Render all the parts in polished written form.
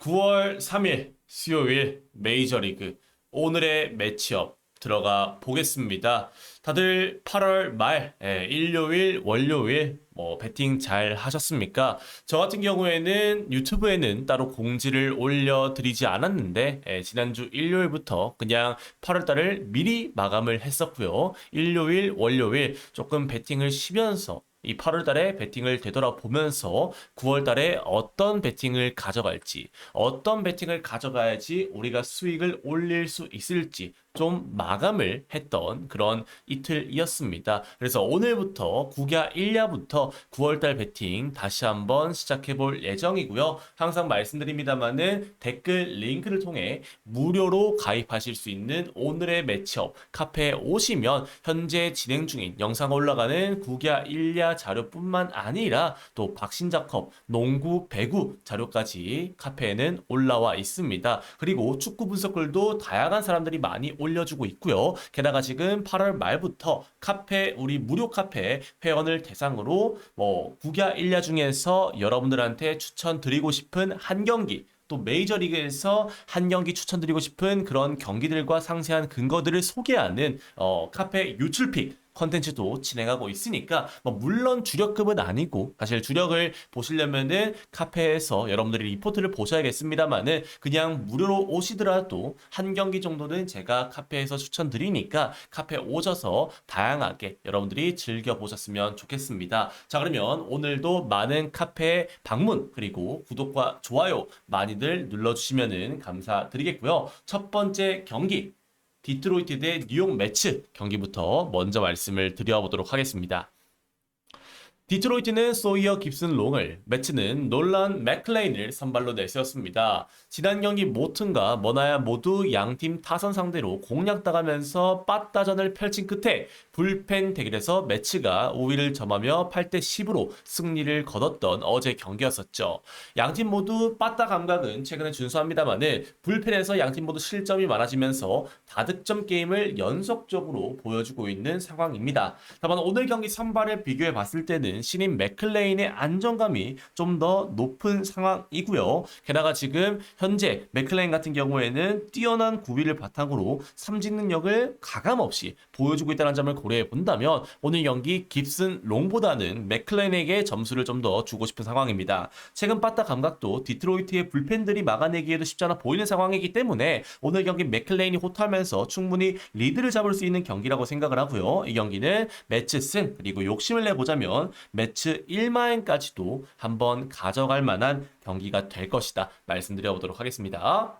9월 3일 수요일 메이저리그 오늘의 매치업 들어가 보겠습니다. 다들 8월 말 일요일, 월요일 배팅 잘 하셨습니까? 저 같은 경우에는 유튜브에는 따로 공지를 올려드리지 않았는데 지난주 일요일부터 그냥 8월 달을 미리 마감을 했었고요. 일요일, 월요일 조금 배팅을 쉬면서 이 8월 달에 배팅을 되돌아보면서 9월 달에 어떤 배팅을 가져갈지, 어떤 배팅을 가져가야지 우리가 수익을 올릴 수 있을지 좀 마감을 했던 그런 이틀이었습니다. 그래서 오늘부터 9야 1야부터 9월달 배팅 다시 한번 시작해 볼 예정이고요. 항상 말씀드립니다만은 댓글 링크를 통해 무료로 가입하실 수 있는 오늘의 매치업 카페에 오시면 현재 진행 중인 영상 올라가는 9야 1야 자료뿐만 아니라 또 박신자컵, 농구, 배구 자료까지 카페에는 올라와 있습니다. 그리고 축구 분석글도 다양한 사람들이 많이 올려주고 있고요. 게다가 지금 8월 말부터 카페, 우리 무료 카페 회원을 대상으로 9야 1야 중에서 여러분들한테 추천드리고 싶은 한 경기, 또 메이저리그에서 한 경기 추천드리고 싶은 그런 경기들과 상세한 근거들을 소개하는 카페 유출픽 컨텐츠도 진행하고 있으니까 물론 주력급은 아니고 사실 주력을 보시려면은 카페에서 여러분들이 리포트를 보셔야겠습니다만은 그냥 무료로 오시더라도 한 경기 정도는 제가 카페에서 추천드리니까 카페 오셔서 다양하게 여러분들이 즐겨보셨으면 좋겠습니다. 자, 그러면 오늘도 많은 카페 방문 그리고 구독과 좋아요 많이들 눌러주시면 감사드리겠고요. 첫 번째 경기 디트로이트 대 뉴욕 매츠 경기부터 먼저 말씀을 드려보도록 하겠습니다. 디트로이트는 소이어 깁슨 롱을, 매츠는 놀란 맥클레인을 선발로 내세웠습니다. 지난 경기 모튼과 머나야 모두 양팀 타선 상대로 공략당하면서 빠따전을 펼친 끝에 불펜 대결에서 매츠가 우위를 점하며 8대 10으로 승리를 거뒀던 어제 경기였었죠. 양팀 모두 빠따 감각은 최근에 준수합니다만은 불펜에서 양팀 모두 실점이 많아지면서 다득점 게임을 연속적으로 보여주고 있는 상황입니다. 다만 오늘 경기 선발을 비교해 봤을 때는 신인 맥클레인의 안정감이 좀 더 높은 상황이고요. 게다가 지금 현재 맥클레인 같은 경우에는 뛰어난 구위를 바탕으로 삼진 능력을 가감없이 보여주고 있다는 점을 고려해 본다면 오늘 경기 깁슨 롱보다는 맥클레인에게 점수를 좀 더 주고 싶은 상황입니다. 최근 빠따 감각도 디트로이트의 불펜들이 막아내기에도 쉽지 않아 보이는 상황이기 때문에 오늘 경기 맥클레인이 호투하면서 충분히 리드를 잡을 수 있는 경기라고 생각을 하고요. 이 경기는 매치 승 그리고 욕심을 내보자면 매치 1마행까지도 한번 가져갈 만한 경기가 될 것이다 말씀드려보도록 하겠습니다.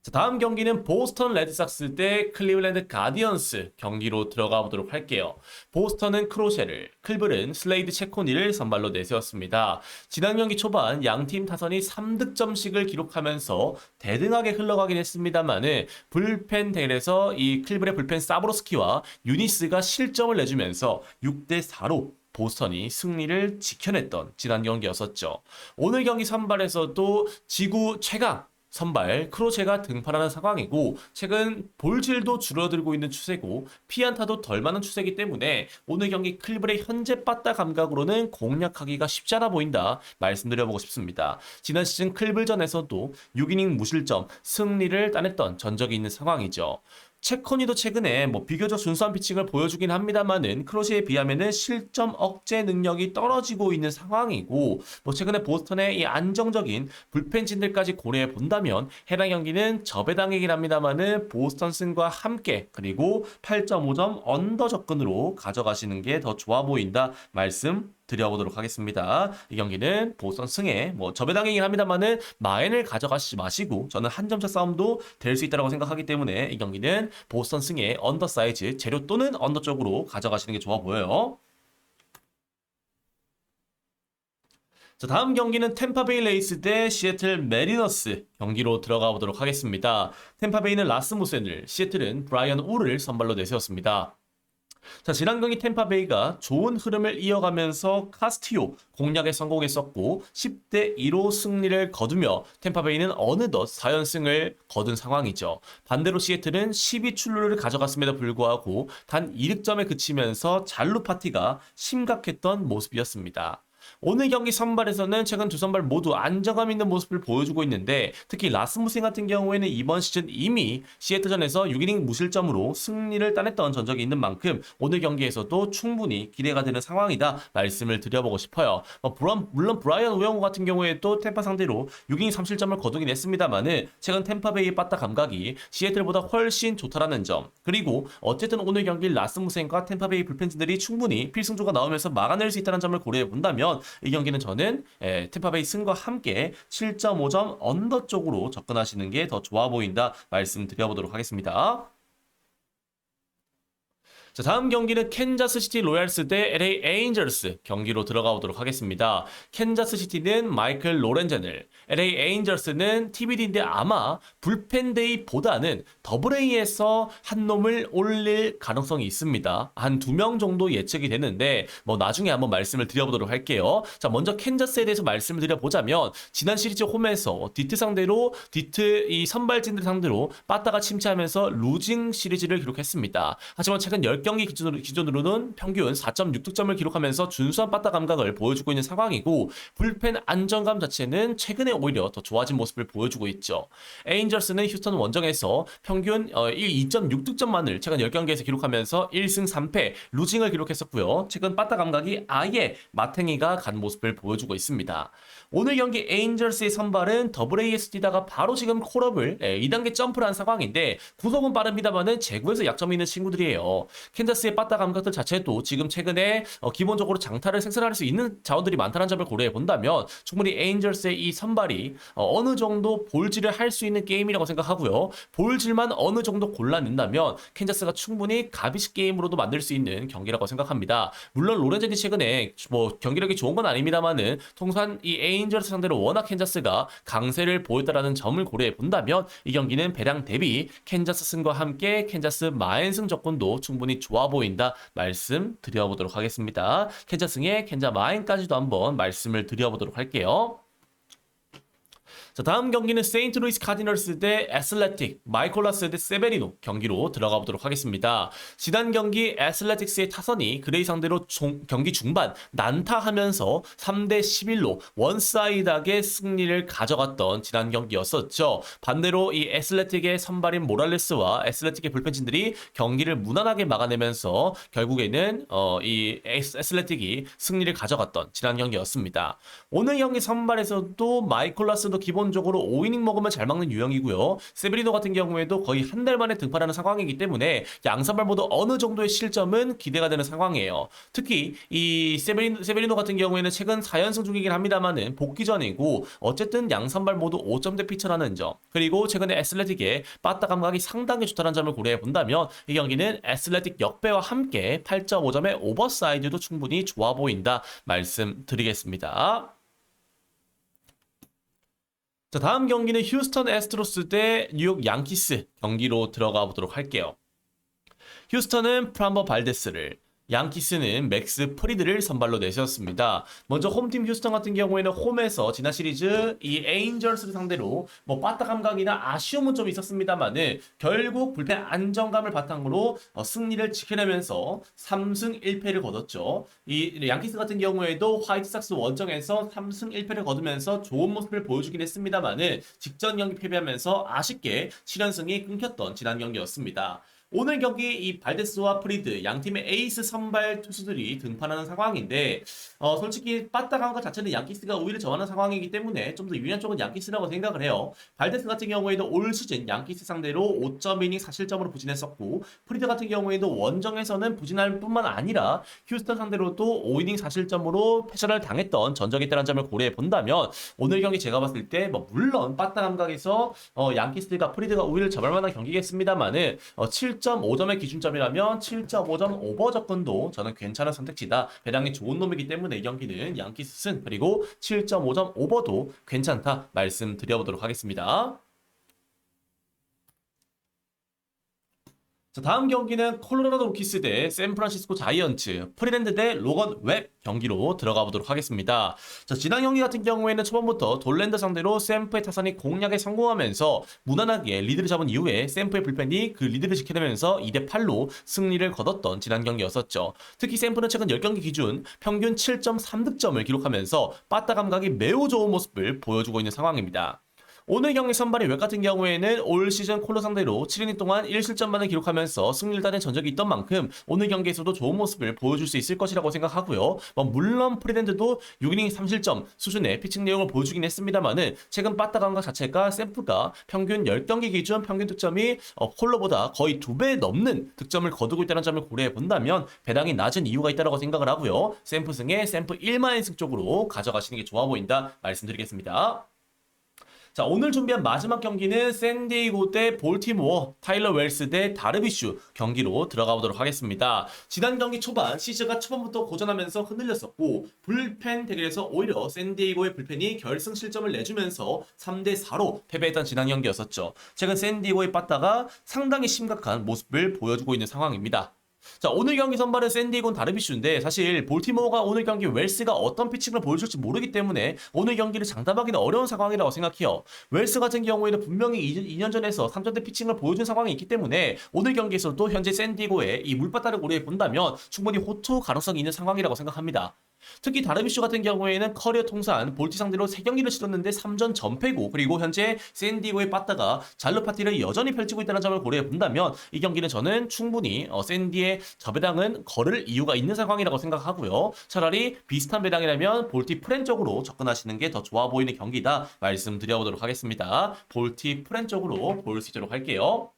자, 다음 경기는 보스턴 레드삭스 대 클리블랜드 가디언스 경기로 들어가 보도록 할게요. 보스턴은 크로셰를, 클블은 슬레이드 체코니를 선발로 내세웠습니다. 지난 경기 초반 양팀 타선이 3득점씩을 기록하면서 대등하게 흘러가긴 했습니다만은 불펜 대결에서 이 클블의 불펜 사브로스키와 유니스가 실점을 내주면서 6대 4로 보스턴이 승리를 지켜냈던 지난 경기였었죠. 오늘 경기 선발에서도 지구 최강 선발 크로체가 등판하는 상황이고 최근 볼질도 줄어들고 있는 추세고 피안타도 덜 많은 추세이기 때문에 오늘 경기 클블의 현재 빠따 감각으로는 공략하기가 쉽지 않아 보인다 말씀드려보고 싶습니다. 지난 시즌 클블전에서도 6이닝 무실점 승리를 따냈던 전적이 있는 상황이죠. 체코니도 최근에 비교적 준수한 피칭을 보여주긴 합니다만은 크로시에 비하면은 실점 억제 능력이 떨어지고 있는 상황이고 최근에 보스턴의 이 안정적인 불펜진들까지 고려해 본다면 해당 경기는 저배당이긴 합니다만은 보스턴 승과 함께 그리고 8.5점 언더 접근으로 가져가시는 게 더 좋아 보인다 말씀 드려보도록 하겠습니다. 이 경기는 보스턴 승에 저배당이긴 합니다만은 마엔을 가져가시지 마시고 저는 한 점차 싸움도 될 수 있다고 생각하기 때문에 이 경기는 보스턴 승에 언더 사이즈 재료 또는 언더 쪽으로 가져가시는 게 좋아 보여요. 자, 다음 경기는 템파베이 레이스 대 시애틀 메리너스 경기로 들어가 보도록 하겠습니다. 템파베이는 라스무센을, 시애틀은 브라이언 우를 선발로 내세웠습니다. 자, 지난 경기 템파베이가 좋은 흐름을 이어가면서 카스티오 공략에 성공했었고 10대 2로 승리를 거두며 템파베이는 어느덧 4연승을 거둔 상황이죠. 반대로 시애틀은 12출루를 가져갔음에도 불구하고 단 2득점에 그치면서 잔루 파티가 심각했던 모습이었습니다. 오늘 경기 선발에서는 최근 두 선발 모두 안정감 있는 모습을 보여주고 있는데 특히 라스무ssen 같은 경우에는 이번 시즌 이미 시애틀전에서 6이닝 무실점으로 승리를 따냈던 전적이 있는 만큼 오늘 경기에서도 충분히 기대가 되는 상황이다 말씀을 드려보고 싶어요. 물론 브라이언 우영우 같은 경우에도 템파 상대로 6이닝 3실점을 거두긴 했습니다만은 최근 템파베이의 빠따 감각이 시애틀보다 훨씬 좋다라는 점, 그리고 어쨌든 오늘 경기 라스무센과 템파베이 불펜진들이 충분히 필승조가 나오면서 막아낼 수 있다는 점을 고려해 본다면 이 경기는 저는 템파베이 승과 함께 7.5점 언더 쪽으로 접근하시는 게 더 좋아 보인다 말씀드려보도록 하겠습니다. 자, 다음 경기는 캔자스시티 로얄스 대 LA 에인절스 경기로 들어가 보도록 하겠습니다. 캔자스시티는 마이클 로렌젠을, LA 에인절스는 TBD인데 아마 불펜데이보다는 더블A에서 한 놈을 올릴 가능성이 있습니다. 한 2명 정도 예측이 되는데 나중에 한번 말씀을 드려보도록 할게요. 자, 먼저 캔자스에 대해서 말씀을 드려보자면 지난 시리즈 홈에서 디트 이 선발진들 상대로 빠따가 침체하면서 루징 시리즈를 기록했습니다. 하지만 최근 10경기 기준으로는 평균 4.6득점을 기록하면서 준수한 빠따 감각을 보여주고 있는 상황이고 불펜 안정감 자체는 최근에 오히려 더 좋아진 모습을 보여주고 있죠. 에인절스는 휴스턴 원정에서 평균 2.6득점만을 최근 10경기에서 기록하면서 1승 3패 루징을 기록했었고요. 최근 빠따 감각이 아예 마탱이가 간 모습을 보여주고 있습니다. 오늘 경기 에인절스의 선발은 더블A에서 뛰다가 바로 지금 콜업을 2단계 점프를 한 상황인데 구속은 빠릅니다만은 제구에서 약점이 있는 친구들이에요. 캔자스의 빠따 감각들 자체도 지금 최근에 기본적으로 장타를 생산할 수 있는 자원들이 많다는 점을 고려해 본다면 충분히 에인절스의 이 선발이 어느 정도 볼질을 할 수 있는 게임이라고 생각하고요. 볼질만 어느 정도 골라낸다면 캔자스가 충분히 가비식 게임으로도 만들 수 있는 경기라고 생각합니다. 물론 로렌젠이 최근에 경기력이 좋은 건 아닙니다만은 통산 이 에인절스 상대로 워낙 캔자스가 강세를 보였다라는 점을 고려해 본다면 이 경기는 배량 대비 캔자스 승과 함께 캔자스 마인승 조건도 충분히 좋아 보인다 말씀 드려보도록 하겠습니다. 캔자승의 캔자 마인까지도 한번 말씀을 드려보도록 할게요. 자, 다음 경기는 세인트루이스 카디널스 대 애슬레틱, 마이콜라스 대 세베리노 경기로 들어가 보도록 하겠습니다. 지난 경기 애슬레틱스의 타선이 그레이 상대로 경기 중반 난타하면서 3대 11로 원사이드하게 승리를 가져갔던 지난 경기였었죠. 반대로 이 애슬레틱의 선발인 모랄레스와 애슬레틱의 불펜진들이 경기를 무난하게 막아내면서 결국에는 이 애슬레틱이 승리를 가져갔던 지난 경기였습니다. 오늘 경기 선발에서도 마이콜라스도 기본적으로 5이닝 먹으면 잘 막는 유형이고요. 세베리노 같은 경우에도 거의 한 달 만에 등판하는 상황이기 때문에 양선발 모두 어느 정도의 실점은 기대가 되는 상황이에요. 특히 이 세베리노 같은 경우에는 최근 4연승 중이긴 합니다만은 복귀 전이고 어쨌든 양선발 모두 5점대 피처라는 점, 그리고 최근에 애슬레틱의 빠따 감각이 상당히 좋다는 점을 고려해 본다면 이 경기는 애슬레틱 역배와 함께 8.5점의 오버사이드도 충분히 좋아 보인다 말씀드리겠습니다. 자, 다음 경기는 휴스턴 애스트로스 대 뉴욕 양키스 경기로 들어가 보도록 할게요. 휴스턴은 프람버 발데스를, 양키스는 맥스 프리드를 선발로 내세웠습니다. 먼저 홈팀 휴스턴 같은 경우에는 홈에서 지난 시리즈 이 에인절스를 상대로 빠따 감각이나 아쉬움은 좀 있었습니다만은 결국 불펜 안정감을 바탕으로 승리를 지켜내면서 3승 1패를 거뒀죠. 이 양키스 같은 경우에도 화이트삭스 원정에서 3승 1패를 거두면서 좋은 모습을 보여주긴 했습니다만은 직전 경기 패배하면서 아쉽게 7연승이 끊겼던 지난 경기였습니다. 오늘 경기 이 발데스와 프리드 양팀의 에이스 선발 투수들이 등판하는 상황인데 솔직히 빠따 감각 자체는 양키스가 우위를 점하는 상황이기 때문에 좀 더 유리한 쪽은 양키스라고 생각을 해요. 발데스 같은 경우에도 올 시즌 양키스 상대로 5.2이닝 4실점으로 부진했었고 프리드 같은 경우에도 원정에서는 부진할 뿐만 아니라 휴스턴 상대로도 5이닝 4실점으로 패전을 당했던 전적이 있다는 점을 고려해 본다면 오늘 경기 제가 봤을 때 물론 빠따 감각에서 양키스가 프리드가 우위를 점할 만한 경기겠습니다만은 7.5점의 기준점이라면 7.5점 오버 접근도 저는 괜찮은 선택지다. 배당이 좋은 놈이기 때문에 이 경기는 양키스 승, 그리고 7.5점 오버도 괜찮다 말씀드려보도록 하겠습니다. 자, 다음 경기는 콜로라도 로키스 대 샌프란시스코 자이언츠, 프리랜드 대 로건 웹 경기로 들어가 보도록 하겠습니다. 자, 지난 경기 같은 경우에는 초반부터 돌랜드 상대로 샌프의 타선이 공략에 성공하면서 무난하게 리드를 잡은 이후에 샌프의 불펜이 그 리드를 지켜내면서 2대 8로 승리를 거뒀던 지난 경기였었죠. 특히 샌프는 최근 10경기 기준 평균 7.3득점을 기록하면서 빠따 감각이 매우 좋은 모습을 보여주고 있는 상황입니다. 오늘 경기 선발의 웹 같은 경우에는 올 시즌 콜로 상대로 7이닝 동안 1실점만을 기록하면서 승리를 따낸 전적이 있던 만큼 오늘 경기에서도 좋은 모습을 보여줄 수 있을 것이라고 생각하고요. 물론 프리랜드도 6이닝 3실점 수준의 피칭 내용을 보여주긴 했습니다만은 최근 빠따 감각 자체가 샘프가 평균 10경기 기준 평균 득점이 콜로보다 거의 2배 넘는 득점을 거두고 있다는 점을 고려해 본다면 배당이 낮은 이유가 있다고 생각을 하고요. 샘프 승에 샘프 1만인승 쪽으로 가져가시는 게 좋아 보인다 말씀드리겠습니다. 자, 오늘 준비한 마지막 경기는 샌디에이고 대 볼티모어, 타일러 웰스 대 다르비슈 경기로 들어가 보도록 하겠습니다. 지난 경기 초반 시즈가 초반부터 고전하면서 흔들렸었고 불펜 대결에서 오히려 샌디에이고의 불펜이 결승 실점을 내주면서 3대 4로 패배했던 지난 경기였었죠. 최근 샌디에이고의 빠따가 상당히 심각한 모습을 보여주고 있는 상황입니다. 자, 오늘 경기 선발은 샌디에고는 다르비슈인데 사실 볼티모어가 오늘 경기 웰스가 어떤 피칭을 보여줄지 모르기 때문에 오늘 경기를 장담하기는 어려운 상황이라고 생각해요. 웰스 같은 경우에는 분명히 2년 전에서 3점대 피칭을 보여준 상황이 있기 때문에 오늘 경기에서도 현재 샌디에고의 이 물바다를 고려해 본다면 충분히 호투 가능성이 있는 상황이라고 생각합니다. 특히 다르비슈 같은 경우에는 커리어 통산 볼티 상대로 3경기를 치렀는데 3전 전패고 그리고 현재 샌디에고의 빠따가 잘루 파티를 여전히 펼치고 있다는 점을 고려해 본다면 이 경기는 저는 충분히 샌디의 저 배당은 걸을 이유가 있는 상황이라고 생각하고요. 차라리 비슷한 배당이라면 볼티 프렌 쪽으로 접근하시는 게 더 좋아 보이는 경기다 말씀드려보도록 하겠습니다. 볼티 프렌 쪽으로 볼 수 있도록 할게요.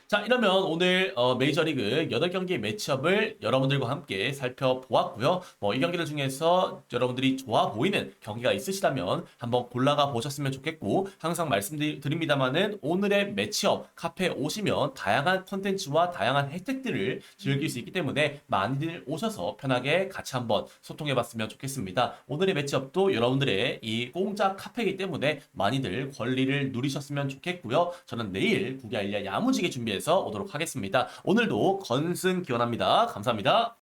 자, 이러면 오늘 메이저리그 8경기의 매치업을 여러분들과 함께 살펴보았고요. 이 경기들 중에서 여러분들이 좋아 보이는 경기가 있으시다면 한번 골라가 보셨으면 좋겠고 항상 말씀드립니다만은 오늘의 매치업 카페에 오시면 다양한 컨텐츠와 다양한 혜택들을 즐길 수 있기 때문에 많이들 오셔서 편하게 같이 한번 소통해봤으면 좋겠습니다. 오늘의 매치업도 여러분들의 이 공짜 카페이기 때문에 많이들 권리를 누리셨으면 좋겠고요. 저는 내일 구기알리아 야무지게 준비해서 오도록 하겠습니다. 오늘도 건승 기원합니다. 감사합니다.